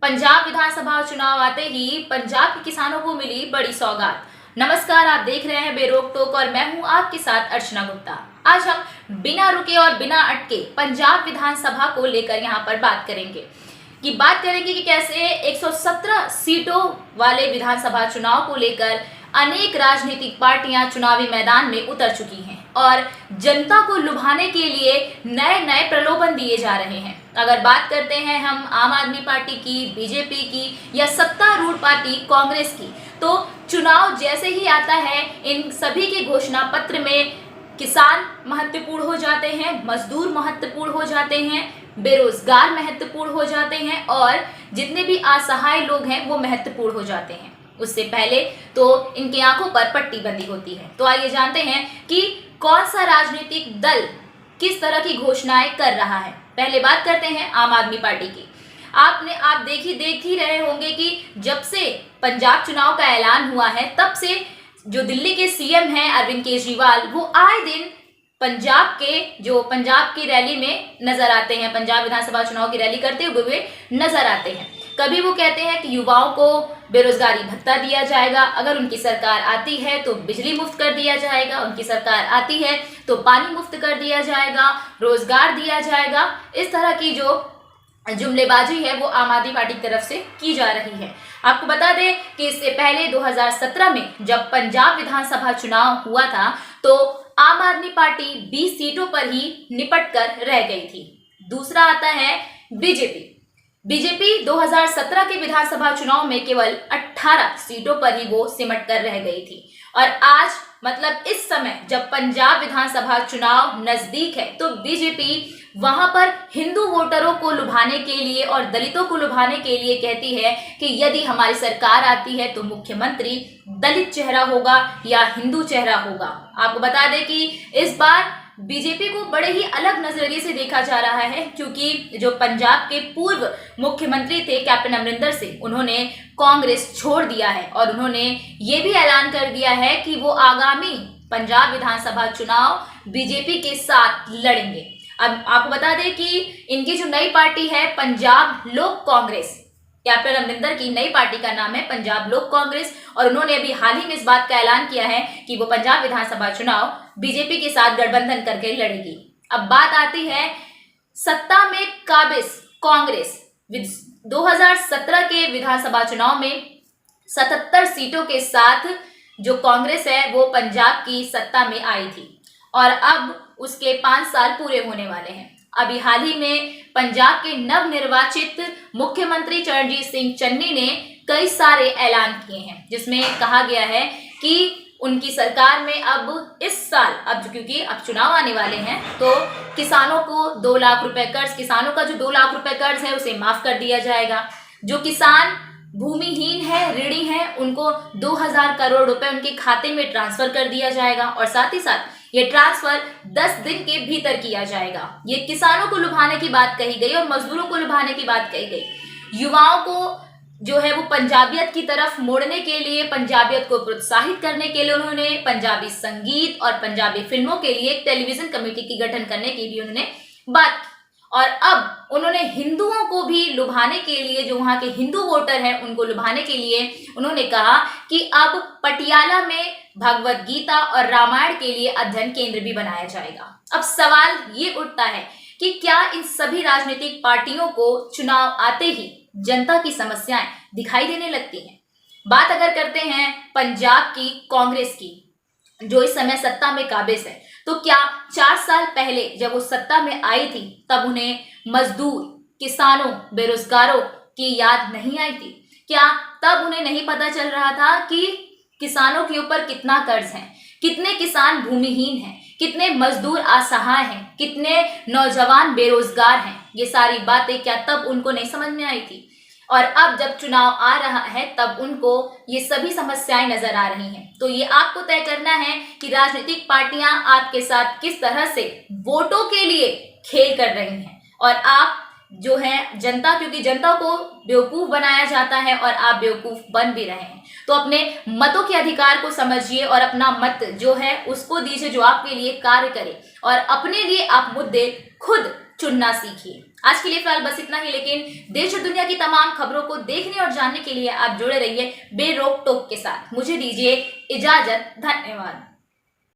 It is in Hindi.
पंजाब विधानसभा चुनाव आते ही पंजाब के किसानों को मिली बड़ी सौगात। नमस्कार, आप देख रहे हैं बेरोक टोक और मैं हूं आपके साथ अर्चना गुप्ता। आज हम बिना रुके और बिना अटके पंजाब विधानसभा को लेकर यहां पर बात करेंगे कि कैसे 117 सीटों वाले विधानसभा चुनाव को लेकर अनेक राजनीतिक पार्टियां चुनावी मैदान में उतर चुकी हैं और जनता को लुभाने के लिए नए नए प्रलोभन दिए जा रहे हैं। अगर बात करते हैं हम आम आदमी पार्टी की, बीजेपी की या सत्तारूढ़ पार्टी कांग्रेस की, तो चुनाव जैसे ही आता है इन सभी के घोषणा पत्र में किसान महत्वपूर्ण हो जाते हैं, मजदूर महत्वपूर्ण हो जाते हैं, बेरोजगार महत्वपूर्ण हो जाते हैं और जितने भी असहाय लोग हैं वो महत्वपूर्ण हो जाते हैं। उससे पहले तो इनकी आंखों पर पट्टी बंदी होती है। तो आइए जानते हैं कि कौन सा राजनीतिक दल किस तरह की घोषणाएं कर रहा है। पहले बात करते हैं आम आदमी पार्टी की। आप देख ही रहे होंगे कि जब से पंजाब चुनाव का ऐलान हुआ है तब से जो दिल्ली के सीएम हैं अरविंद केजरीवाल, वो आए दिन पंजाब की रैली में नजर आते हैं, पंजाब विधानसभा चुनाव की रैली करते हुए नजर आते हैं। कभी वो कहते हैं कि युवाओं को बेरोजगारी भत्ता दिया जाएगा, अगर उनकी सरकार आती है तो बिजली मुफ्त कर दिया जाएगा, उनकी सरकार आती है तो पानी मुफ्त कर दिया जाएगा, रोजगार दिया जाएगा। इस तरह की जो जुमलेबाजी है वो आम आदमी पार्टी की तरफ से की जा रही है। आपको बता दें कि इससे पहले 2017 में जब पंजाब विधानसभा चुनाव हुआ था तो आम आदमी पार्टी 20 सीटों पर ही निपट कर रह गई थी। दूसरा आता है बीजेपी 2017 के विधानसभा चुनाव में केवल 18 सीटों पर ही वो सिमट कर रह गई थी और आज मतलब इस समय जब पंजाब विधानसभा चुनाव नजदीक है तो बीजेपी वहां पर हिंदू वोटरों को लुभाने के लिए और दलितों को लुभाने के लिए कहती है कि यदि हमारी सरकार आती है तो मुख्यमंत्री दलित चेहरा होगा या हिंदू चेहरा होगा। आपको बता दें कि इस बार बीजेपी को बड़े ही अलग नजरिए से देखा जा रहा है, क्योंकि जो पंजाब के पूर्व मुख्यमंत्री थे कैप्टन अमरिंदर सिंह, उन्होंने कांग्रेस छोड़ दिया है और उन्होंने ये भी ऐलान कर दिया है कि वो आगामी पंजाब विधानसभा चुनाव बीजेपी के साथ लड़ेंगे। अब आपको बता दें कि इनकी जो नई पार्टी है पंजाब लोक कांग्रेस, कैप्टन अमरिंदर की नई पार्टी का नाम है पंजाब लोक कांग्रेस और उन्होंने अभी हाल ही में इस बात का ऐलान किया है कि वो पंजाब विधानसभा चुनाव बीजेपी के साथ गठबंधन करके लड़ेगी। अब बात आती है सत्ता में काबिज कांग्रेस। 2017 के विधानसभा चुनाव में 77 सीटों के साथ जो कांग्रेस है वो पंजाब की सत्ता में आई थी और अब उसके 5 साल पूरे होने वाले हैं। अभी हाल ही में पंजाब के नवनिर्वाचित मुख्यमंत्री चरणजीत सिंह चन्नी ने कई सारे ऐलान किए हैं जिसमें कहा गया है कि उनकी सरकार में अब इस साल क्योंकि अब चुनाव आने वाले हैं तो किसानों को 2 लाख रुपए कर्ज, किसानों का जो 2 लाख रुपए कर्ज है उसे माफ कर दिया जाएगा। जो किसान भूमिहीन है, ऋणी है, उनको 2000 करोड़ रुपए उनके खाते में ट्रांसफर कर दिया जाएगा और साथ ही साथ ये ट्रांसफर 10 दिन के भीतर किया जाएगा। ये किसानों को लुभाने की बात कही गई और मजदूरों को लुभाने की बात कही गई। युवाओं को जो है वो पंजाबियत की तरफ मोड़ने के लिए, पंजाबियत को प्रोत्साहित करने के लिए उन्होंने पंजाबी संगीत और पंजाबी फिल्मों के लिए एक टेलीविजन कमेटी की गठन करने की भी उन्होंने बात की और अब उन्होंने हिंदुओं को भी लुभाने के लिए, जो वहां के हिंदू वोटर हैं उनको लुभाने के लिए उन्होंने कहा कि अब पटियाला में भगवत गीता और रामायण के लिए अध्ययन केंद्र भी बनाया जाएगा। अब सवाल ये उठता है कि क्या इन सभी राजनीतिक पार्टियों को चुनाव आते ही जनता की समस्याएं दिखाई देने लगती हैं। बात अगर करते हैं पंजाब की कांग्रेस की, जो इस समय सत्ता में काबिज है, तो क्या 4 साल पहले जब वो सत्ता में आई थी तब उन्हें मजदूर, किसानों, बेरोजगारों की याद नहीं आई थी? क्या तब उन्हें नहीं पता चल रहा था कि किसानों के ऊपर कितना कर्ज है, कितने किसान भूमिहीन हैं, कितने मजदूर असहाय हैं, कितने नौजवान बेरोजगार हैं? ये सारी बातें क्या तब उनको नहीं समझ में आई थी? और अब जब चुनाव आ रहा है तब उनको ये सभी समस्याएं नजर आ रही हैं। तो ये आपको तय करना है कि राजनीतिक पार्टियां आपके साथ किस तरह से वोटों के लिए खेल कर रही हैं और आप जो है जनता, क्योंकि जनता को बेवकूफ बनाया जाता है और आप बेवकूफ बन भी रहे हैं। तो अपने मतों के अधिकार को समझिए और अपना मत जो है उसको दीजिए जो आपके लिए कार्य करे और अपने लिए आप मुद्दे खुद चुनना सीखिए। आज के लिए फिलहाल बस इतना ही, लेकिन देश और दुनिया की तमाम खबरों को देखने और जानने के लिए आप जुड़े रहिए बेरोक टोक के साथ। मुझे दीजिए इजाजत, धन्यवाद।